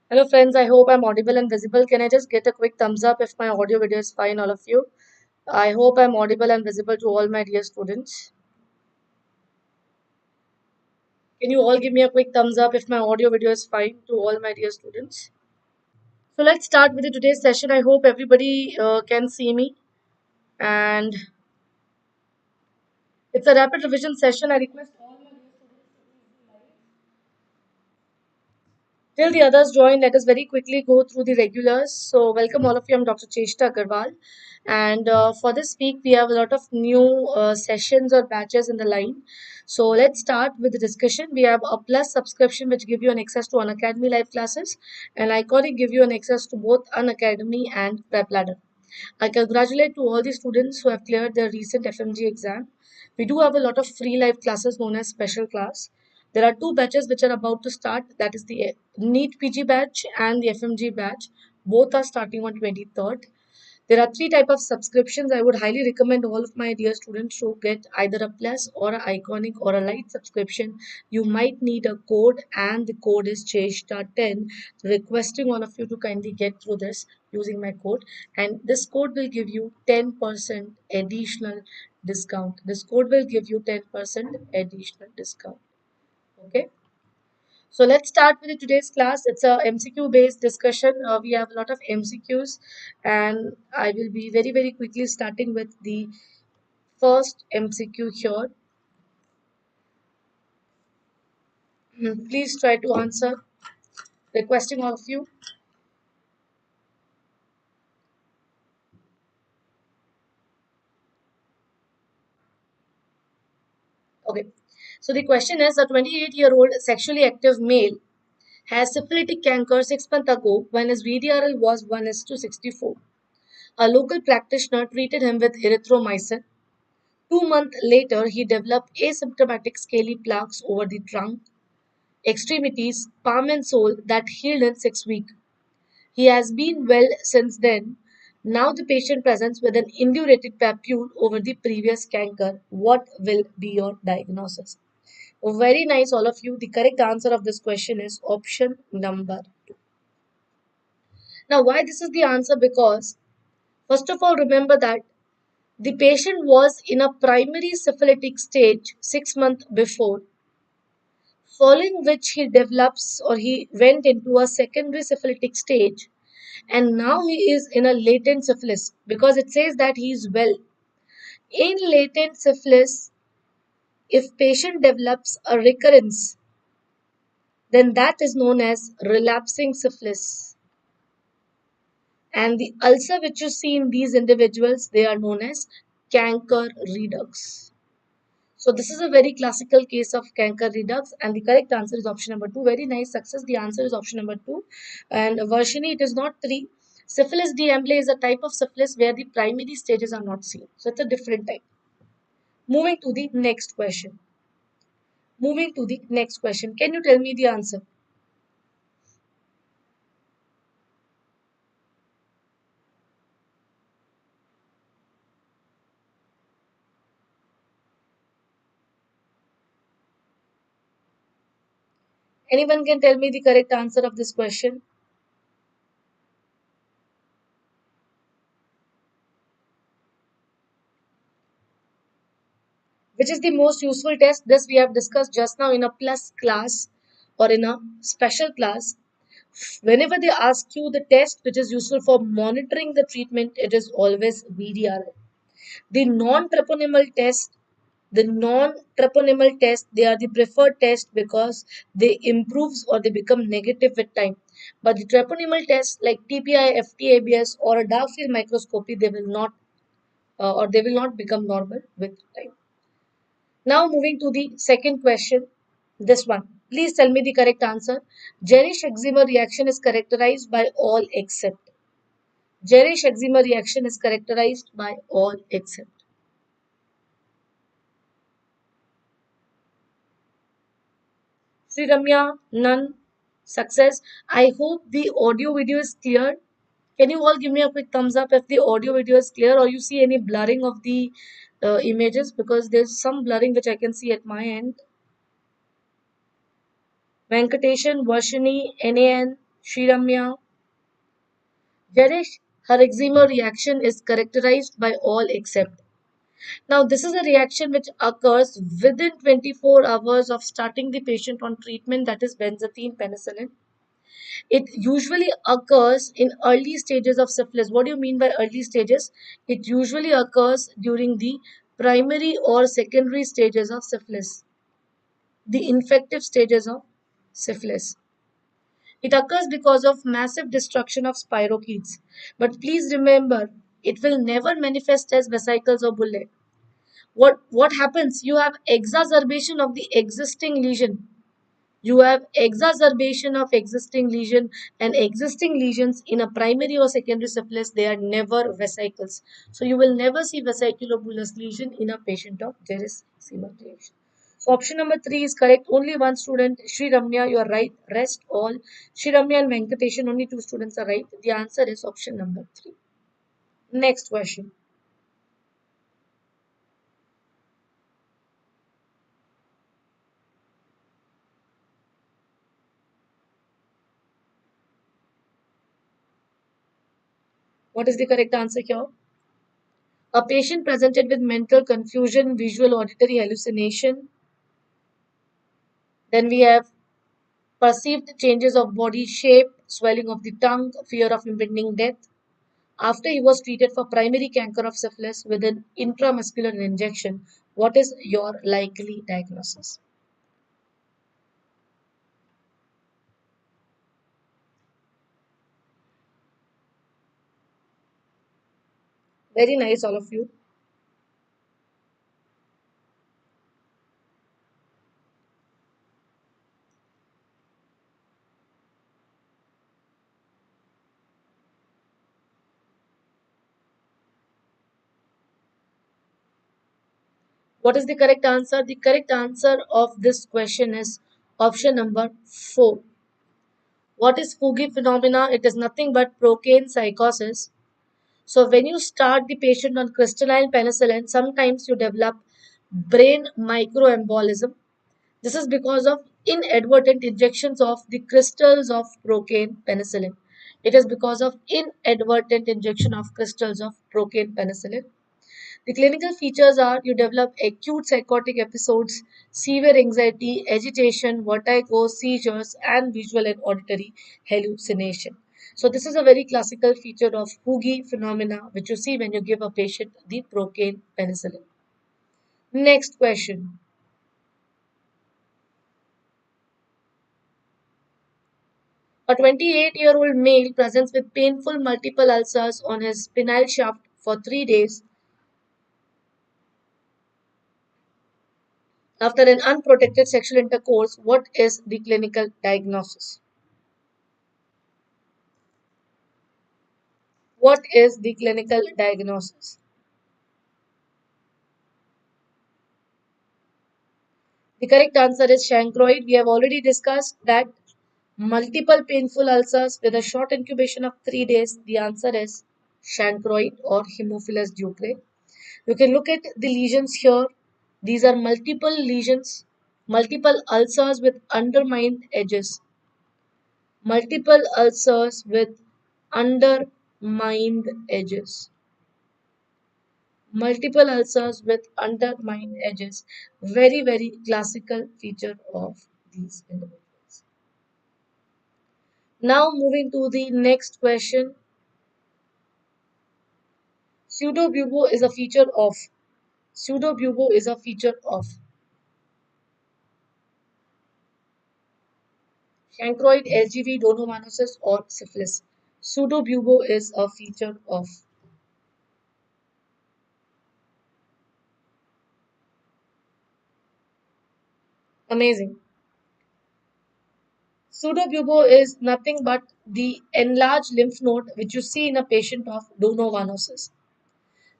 Hello friends, I hope I'm audible and visible. Can I just get a quick thumbs up if my audio video is fine, all of you? I hope I'm audible and visible to all my dear students. Can you all give me a quick thumbs up if my audio video is fine to all my dear students? So let's start with today's session. I hope everybody can see me. And it's a rapid revision session. I request all my dear students to please be live. Till the others join, let us very quickly go through the regulars. So, welcome all of you. I'm Dr. Chesta Aggarwal. And for this week, we have a lot of new sessions or batches in the line. So, let's start with the discussion. We have a plus subscription, which give you an access to Unacademy live classes, and Iconic give you an access to both Unacademy and Prep Ladder. I congratulate to all the students who have cleared their recent FMG exam. We do have a lot of free live classes known as special class. There are two batches which are about to start. That is the NEET PG batch and the FMG batch. Both are starting on 23rd. There are three type of subscriptions. I would highly recommend all of my dear students to get either a plus or a iconic or a light subscription. You might need a code and the code is CHESTA10. Requesting all of you to kindly get through this using my code, and this code will give you 10% additional discount. This code will give you 10% additional discount. Okay. So let's start with today's class. It's a MCQ based discussion. We have a lot of MCQs, and I will be very quickly starting with the first MCQ here. Please try to answer. Requesting all of you. Okay. So the question is: a 28-year-old sexually active male has syphilitic cancer 6 months ago when his VDRL was 1:64. A local practitioner treated him with erythromycin. 2 months later, he developed asymptomatic scaly plaques over the trunk, extremities, palm and sole that healed in 6 weeks. He has been well since then. Now the patient presents with an indurated papule over the previous canker. What will be your diagnosis? Very nice, all of you. The correct answer of this question is option number 2. Now, why this is the answer? Because, first of all, remember that the patient was in a primary syphilitic stage 6 months before, following which he develops or he went into a secondary syphilitic stage, and now he is in a latent syphilis because it says that he is well. In latent syphilis, if patient develops a recurrence, then that is known as relapsing syphilis. And the ulcer which you see in these individuals, they are known as canker redux. So this is a very classical case of canker redux, and the correct answer is option number 2. Very nice success. The answer is option number 2. And Varshini, it is not 3. Syphilis D. emblee is a type of syphilis where the primary stages are not seen. So it's a different type. Moving to the next question. Moving to the next question. Can you tell me the answer? Anyone can tell me the correct answer of this question? Which is the most useful test? This we have discussed just now in a plus class or in a special class. Whenever they ask you the test which is useful for monitoring the treatment, it is always VDRL. The non-treponemal test, they are the preferred test because they improves or they become negative with time. But the treponemal tests like TPI, FTABS or a dark field microscopy, they will not or they will not become normal with time. Now moving to the second question, this one. Please tell me the correct answer. Jarish-Herxheimer reaction is characterized by all except. Jarish-Herxheimer reaction is characterized by all except. Sri Ramya, none. Success. I hope the audio video is clear. Can you all give me a quick thumbs up if the audio video is clear or you see any blurring of the images, because there's some blurring which I can see at my end. Venkateshan, Varshini, NAN, Shriramya, Jarish-Herxheimer reaction is characterized by all except. Now, this is a reaction which occurs within 24 hours of starting the patient on treatment, that is benzathine penicillin. It usually occurs in early stages of syphilis. What do you mean by early stages? It usually occurs during the primary or secondary stages of syphilis, the infective stages of syphilis. It occurs because of massive destruction of spirochetes. But please remember, it will never manifest as vesicles or bullae. What happens? You have exacerbation of the existing lesion. You have exacerbation of existing lesion, and existing lesions in a primary or secondary syphilis, they are never vesicles. So you will never see vesiculobullous lesion in a patient of Jarish-Herxheimer reaction. So option number 3 is correct. Only one student, Sri Ramya, you are right. Rest all. Sri Ramya and Venkateshan, only two students are right. The answer is option number 3. Next question. What is the correct answer here? A patient presented with mental confusion, visual auditory hallucination. Then we have perceived changes of body shape, swelling of the tongue, fear of impending death. After he was treated for primary cancer of syphilis with an intramuscular injection, what is your likely diagnosis? Very nice, all of you. What is the correct answer? The correct answer of this question is option number 4. What is Fugi phenomena? It is nothing but procaine psychosis. So when you start the patient on crystalline penicillin, sometimes you develop brain microembolism. This is because of inadvertent injections of the crystals of procaine penicillin. It is because of inadvertent injection of crystals of procaine penicillin. The clinical features are you develop acute psychotic episodes, severe anxiety, agitation, vertigo, seizures, and visual and auditory hallucination. So this is a very classical feature of Fugi phenomena, which you see when you give a patient the procaine penicillin. Next question. A 28-year-old male presents with painful multiple ulcers on his penile shaft for 3 days after an unprotected sexual intercourse. What is the clinical diagnosis? What is the clinical diagnosis? The correct answer is chancroid. We have already discussed that multiple painful ulcers with a short incubation of 3 days. The answer is chancroid or Hemophilus ducre. You can look at the lesions here. These are multiple lesions, multiple ulcers with undermined edges. Multiple ulcers with undermined edges. Multiple ulcers with undermined edges. Very, very classical feature of these individuals. Now moving to the next question. Pseudobubo is a feature of. Pseudobubo is a feature of. Chancroid, SGV, Donovanosis, or Syphilis. Pseudobubo is a feature of. Amazing. Pseudobubo is nothing but the enlarged lymph node which you see in a patient of Donovanosis.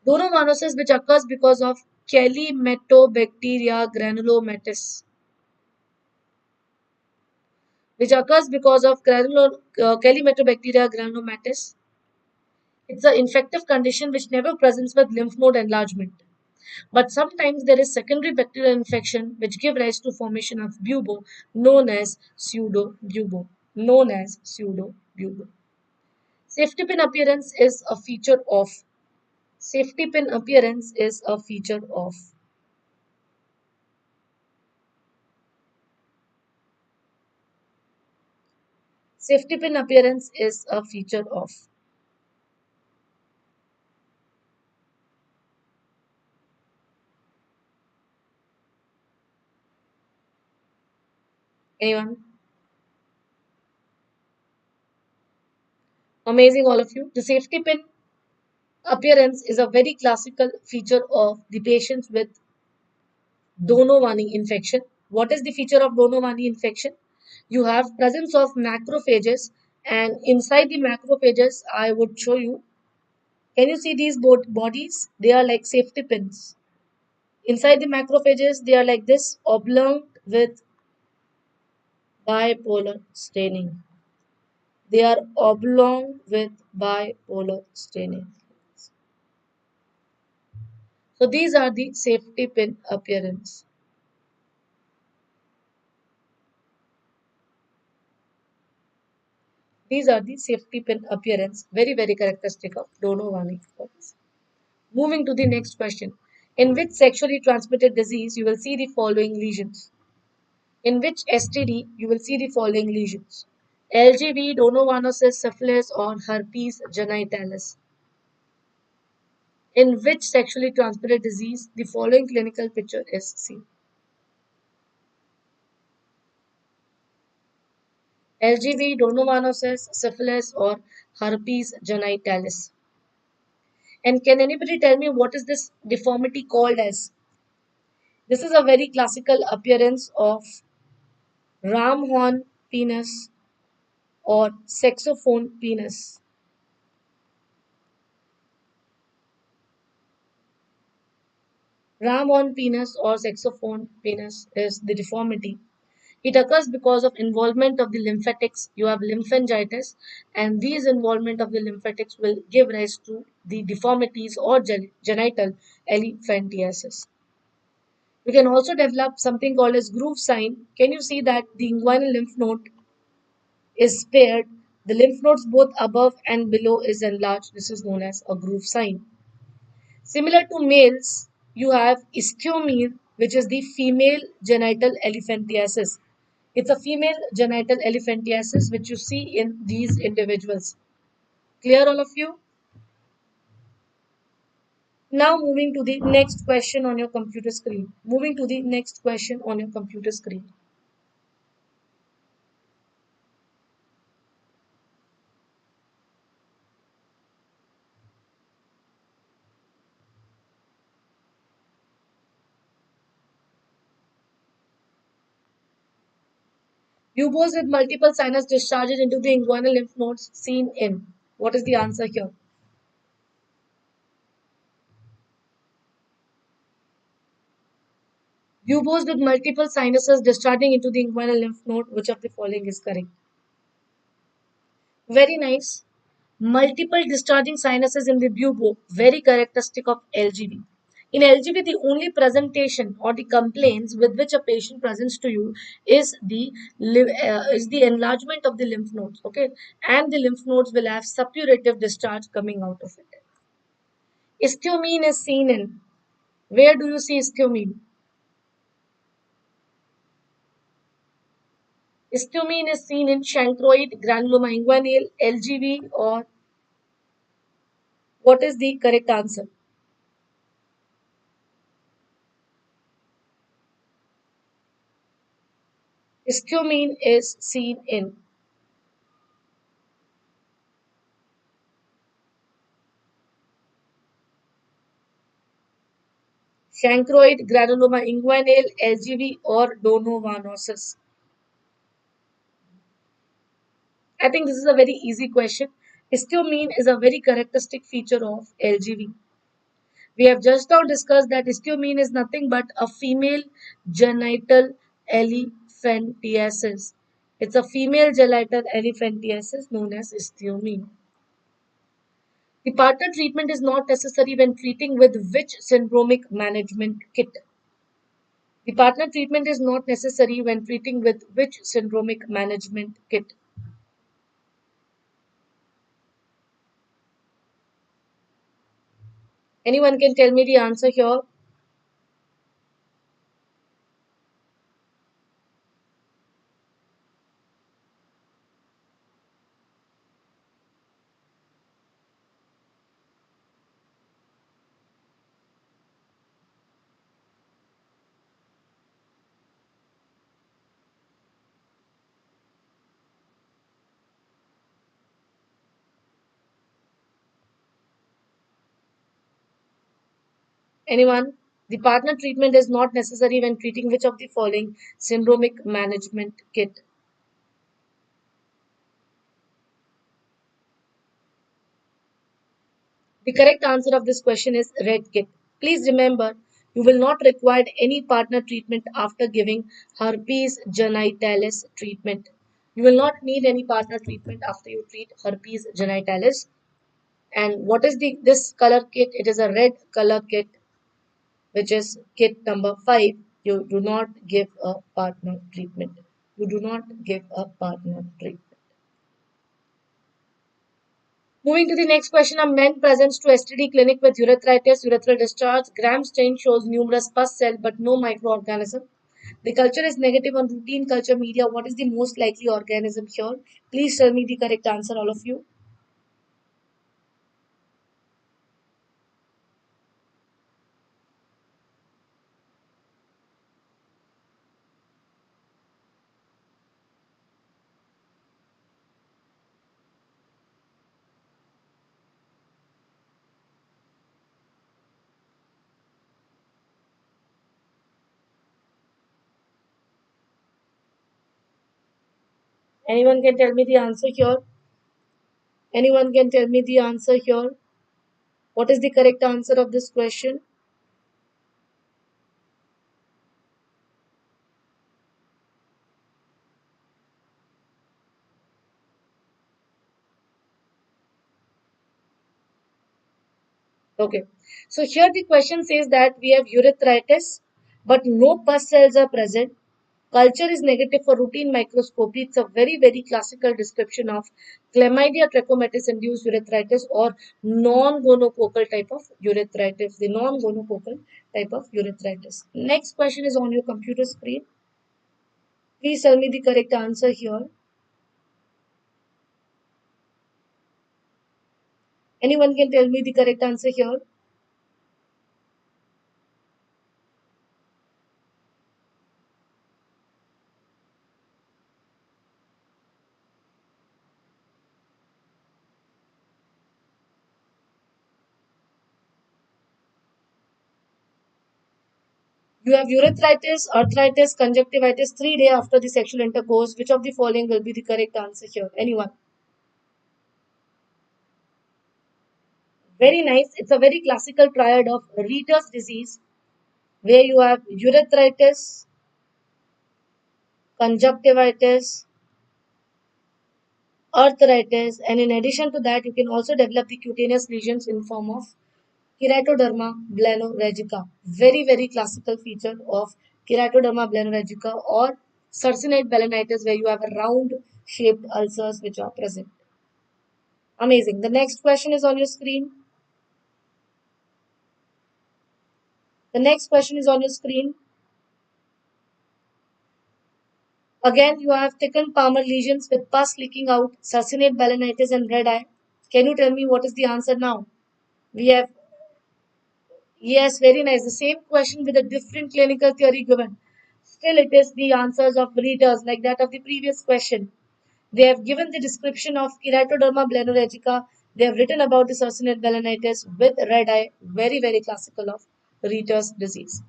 Donovanosis which occurs because of Calymetobacteria granulomatis, which occurs because of Calymetobacteria granulomatis. It's an infective condition which never presents with lymph node enlargement. But sometimes there is secondary bacterial infection which give rise to formation of bubo known as pseudobubo. known as pseudo-bubo. Safety pin appearance is a feature of. Safety pin appearance is a feature of. Safety pin appearance is a feature of. Anyone? Amazing, all of you. The safety pin appearance is a very classical feature of the patients with Donovani infection. What is the feature of Donovani infection? You have presence of macrophages, and inside the macrophages, I would show you. Can you see these both bodies? They are like safety pins. Inside the macrophages, they are like this, oblong with bipolar staining. They are oblong with bipolar staining. So these are the safety pin appearance. These are the safety pin appearance, very, very characteristic of Donovani. Moving to the next question. In which sexually transmitted disease you will see the following lesions? In which STD you will see the following lesions? LGB, Donovanosis, Syphilis, or herpes genitalis? In which sexually transmitted disease the following clinical picture is seen? LGB, Donovanosis, Syphilis, or herpes genitalis? And can anybody tell me what is this deformity called as? This is a very classical appearance of ram horn penis or saxophone penis. Ram horn penis or saxophone penis is the deformity. It occurs because of involvement of the lymphatics. You have lymphangitis, and these involvement of the lymphatics will give rise to the deformities or genital elephantiasis. You can also develop something called as groove sign. Can you see that the inguinal lymph node is spared? The lymph nodes both above and below is enlarged. This is known as a groove sign. Similar to males, you have ischemia, which is the female genital elephantiasis. It's a female genital elephantiasis which you see in these individuals. Clear, all of you? Now moving to the next question on your computer screen. Moving to the next question on your computer screen. Buboes with multiple sinus discharges into the inguinal lymph nodes seen in. What is the answer here? Buboes with multiple sinuses discharging into the inguinal lymph node. Which of the following is correct? Very nice. Multiple discharging sinuses in the bubo, very characteristic of LGB. In LGB, the only presentation or the complaints with which a patient presents to you is the enlargement of the lymph nodes, okay, and the lymph nodes will have suppurative discharge coming out of it. Ischemia is seen in. Where do you see ischemia? Ischemia is seen in chancroid, granuloma inguinale, LGB, or what is the correct answer? Ischemia is seen in. Chancroid, granuloma inguinale, LGV, or Donovanosis? I think this is a very easy question. Histamine is a very characteristic feature of LGV. We have just now discussed that histamine is nothing but a female genital elephantiasis. It's a female genital elephantiasis known as histamine. The partner treatment is not necessary when treating with which syndromic management kit? The partner treatment is not necessary when treating with which syndromic management kit? Anyone can tell me the answer here? Anyone? The partner treatment is not necessary when treating which of the following syndromic management kit? The correct answer of this question is red kit. Please remember, you will not require any partner treatment after giving herpes genitalis treatment. You will not need any partner treatment after you treat herpes genitalis. And what is the this color kit? It is a red color kit, which is kit number 5. You do not give a partner treatment. You do not give a partner treatment. Moving to the next question, a man presents to STD clinic with urethritis, urethral discharge. Gram stain shows numerous pus cell but no microorganism. The culture is negative on routine culture media. What is the most likely organism here? Please tell me the correct answer, all of you. Anyone can tell me the answer here? Anyone can tell me the answer here? What is the correct answer of this question? Okay. So here the question says that we have urethritis, but no pus cells are present. Culture is negative for routine microscopy. It's a very, very classical description of chlamydia trachomatis induced urethritis or non-gonococcal type of urethritis. The non-gonococcal type of urethritis. Next question is on your computer screen. Please tell me the correct answer here. Anyone can tell me the correct answer here? You have urethritis, arthritis, conjunctivitis 3 days after the sexual intercourse. Which of the following will be the correct answer here? Anyone? Very nice. It's a very classical triad of Reiter's disease, where you have urethritis, conjunctivitis, arthritis, and in addition to that, you can also develop the cutaneous lesions in form of keratoderma blepharogica. Very, very classical feature of keratoderma blepharogica or succinate balanitis, where you have a round shaped ulcers which are present. Amazing. The next question is on your screen. The next question is on your screen. Again, you have thickened palmar lesions with pus leaking out, succinate balanitis, and red eye. Can you tell me what is the answer now? We have, yes, very nice. The same question with a different clinical theory given. Still, it is the answers of readers like that of the previous question. They have given the description of keratoderma blepharogica. They have written about the succinate balanitis with red eye. Very, very classical of Reiter's disease.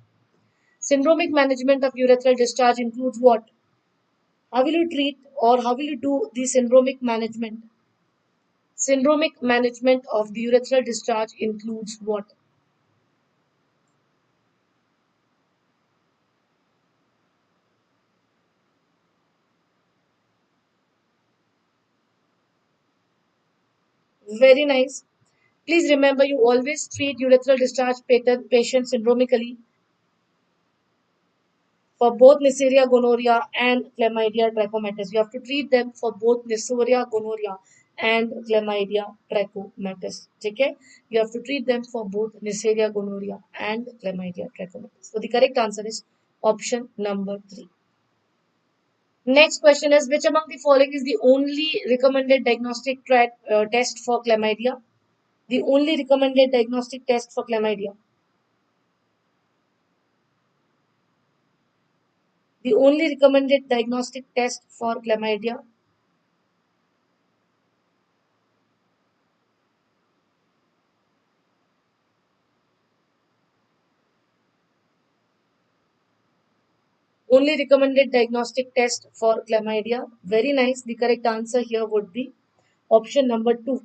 Syndromic management of urethral discharge includes what? How will you treat or how will you do the syndromic management? Syndromic management of the urethral discharge includes what? Very nice. Please remember you always treat urethral discharge patients syndromically for both Neisseria gonorrhea and Chlamydia trachomatis. You have to treat them for both Neisseria gonorrhea and chlamydia trachomatis. Okay, you have to treat them for both Neisseria gonorrhea and chlamydia trachomatis. So the correct answer is option number 3. Next question is, which among the following is the only recommended diagnostic test for chlamydia? The only recommended diagnostic test for chlamydia. The only recommended diagnostic test for chlamydia. Only recommended diagnostic test for chlamydia. Very nice. The correct answer here would be option number 2.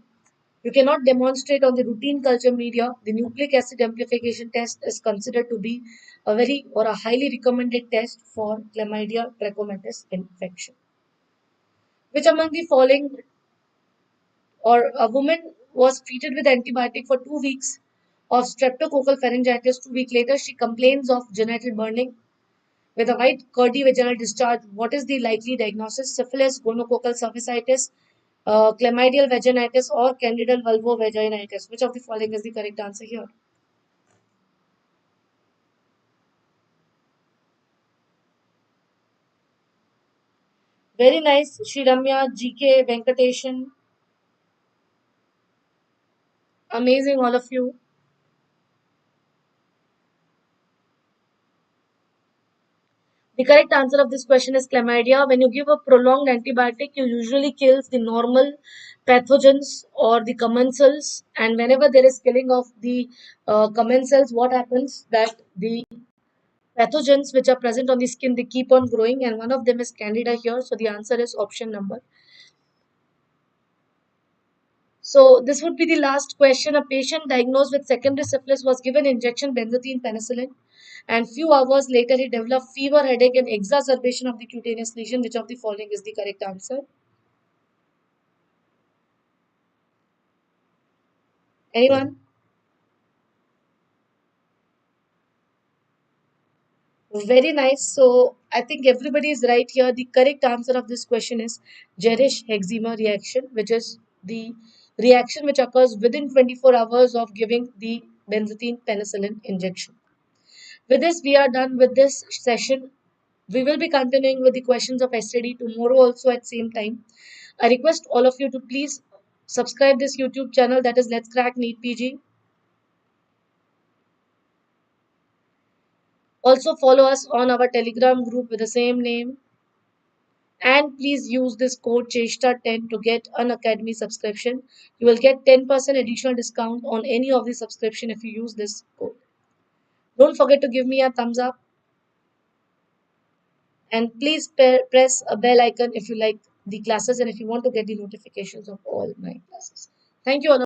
You cannot demonstrate on the routine culture media. The nucleic acid amplification test is considered to be a very or a highly recommended test for chlamydia trachomatis infection. Which among the following, or a woman was treated with antibiotic for 2 weeks of streptococcal pharyngitis. 2 weeks later, she complains of genital burning with a white curdy vaginal discharge. What is the likely diagnosis? Syphilis, gonococcal cervicitis, chlamydial vaginitis, or candidal vulvovaginitis? Which of the following is the correct answer here? Very nice, Shriramya, GK, Venkatesan. Amazing, all of you. The correct answer of this question is chlamydia. When you give a prolonged antibiotic, you usually kills the normal pathogens or the commensals. And whenever there is killing of the commensals, what happens that the pathogens which are present on the skin, they keep on growing, and one of them is candida here. So the answer is option number. So this would be the last question. A patient diagnosed with secondary syphilis was given injection benzathine penicillin, and few hours later he developed fever, headache, and exacerbation of the cutaneous lesion. Which of the following is the correct answer? Anyone? Very nice. So I think everybody is right here. The correct answer of this question is Jarish-Herxheimer reaction, which is the reaction which occurs within 24 hours of giving the benzathine penicillin injection. With this, we are done with this session. We will be continuing with the questions of STD tomorrow also at same time. I request all of you to please subscribe this YouTube channel, that is Let's Crack NEET PG. Also follow us on our Telegram group with the same name. And please use this code CHESTA10 to get an Academy subscription. You will get 10% additional discount on any of the subscription if you use this code. Don't forget to give me a thumbs up, and please press a bell icon if you like the classes and if you want to get the notifications of all my classes. Thank you all.